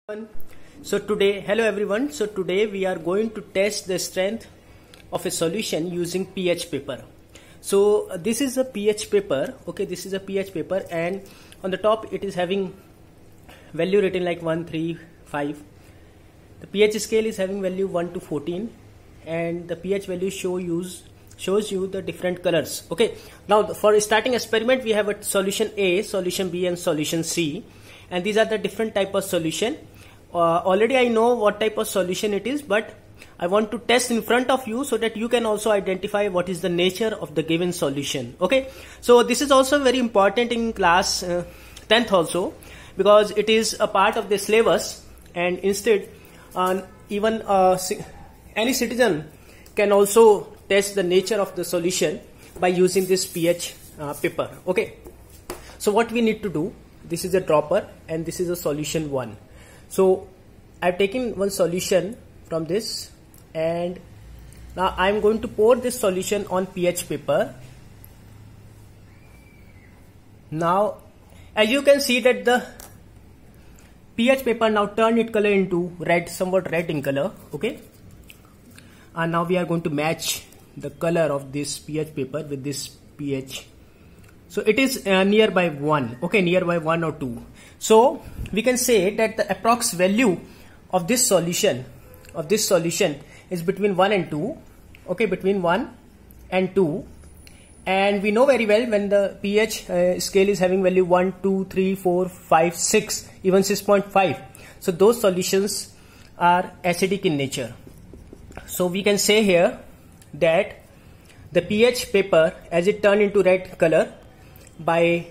Hello everyone. So today we are going to test the strength of a solution using pH paper. So this is a pH paper. Okay, this is a pH paper, and on the top it is having value written like 1, 3, 5. The pH scale is having value 1 to 14, and the pH value shows you the different colors. Okay, now for starting experiment we have a solution A, solution B, and solution C, and these are the different type of solution. Already I know what type of solution it is, but I want to test in front of you so that you can also identify what is the nature of the given solution. Okay, so this is also very important in class 10th also, because it is a part of the syllabus, and instead even any citizen can also test the nature of the solution by using this pH paper. Okay, so what we need to do, this is a dropper and this is a solution 1. So I've taken one solution from this, and now I'm going to pour this solution on pH paper. Now as you can see that the pH paper now turned its color into red, somewhat red in color. Okay, and now we are going to match the color of this pH paper with this pH. So it is nearby 1, okay, nearby 1 or 2. So we can say that the approx value of this solution is between 1 and 2, okay, between 1 and 2. And we know very well when the pH scale is having value 1, 2, 3, 4, 5, 6, even 6.5. So those solutions are acidic in nature. So we can say here that the pH paper, as it turned into red color by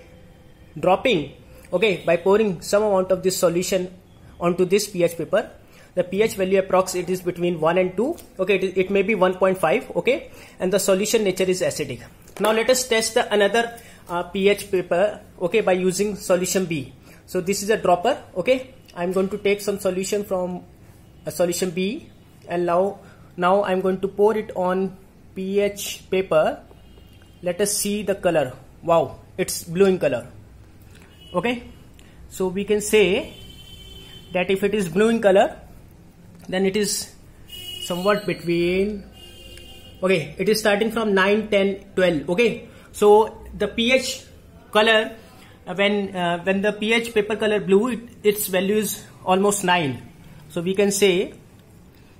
dropping, okay, by pouring some amount of this solution onto this pH paper, the pH value approx it is between 1 and 2, okay, it may be 1.5, okay, and the solution nature is acidic. Now let us test another pH paper, okay, by using solution B. So this is a dropper, okay, I'm going to take some solution from a solution B, and now I'm going to pour it on pH paper. Let us see the color. Wow, it's blue in color. Okay, so we can say that if it is blue in color, then it is somewhat between, okay, it is starting from 9, 10, 12. Okay, so the pH color, when the pH paper color blue, its value is almost 9. So we can say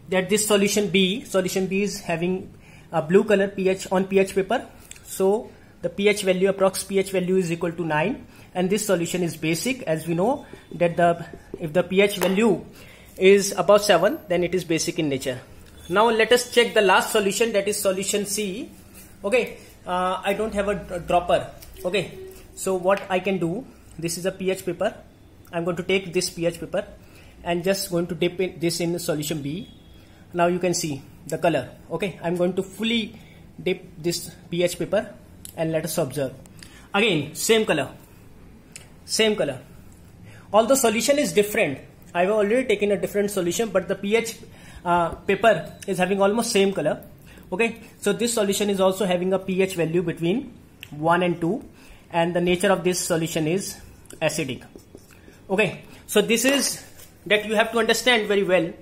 that this solution B is having a blue color pH on pH paper. So the pH value, approx pH value is equal to 9, and this solution is basic, as we know that if the pH value is above 7, then it is basic in nature. Now let us check the last solution, that is solution C. Okay, I don't have a dropper. Okay, so what I can do, this is a pH paper. I'm going to take this pH paper and just going to dip this in solution B. Now you can see the color. Okay, I'm going to fully dip this pH paper, and let us observe. Again, same color. Although solution is different, I have already taken a different solution, but the pH paper is having almost same color. Okay, so this solution is also having a pH value between 1 and 2, and the nature of this solution is acidic. Okay, so this is that you have to understand very well,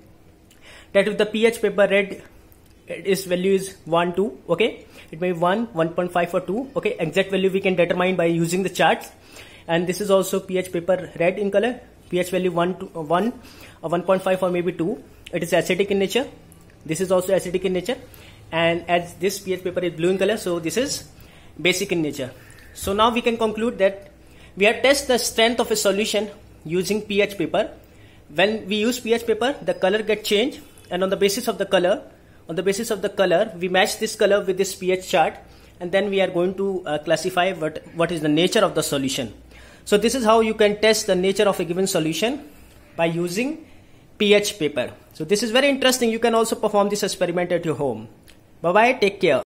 that if the pH paper red, its value is 1, 2, okay, it may be 1, 1.5 or 2, okay, exact value we can determine by using the charts. And this is also pH paper red in color, pH value 1 to 1 or 1.5 or maybe 2. It is acidic in nature. This is also acidic in nature, and as this pH paper is blue in color, so this is basic in nature. So now we can conclude that we have tested the strength of a solution using pH paper. When we use pH paper, the color gets changed, and on the basis of the color, we match this color with this pH chart, and then we are going to classify what is the nature of the solution. So this is how you can test the nature of a given solution by using pH paper. So this is very interesting. You can also perform this experiment at your home. Bye bye, take care.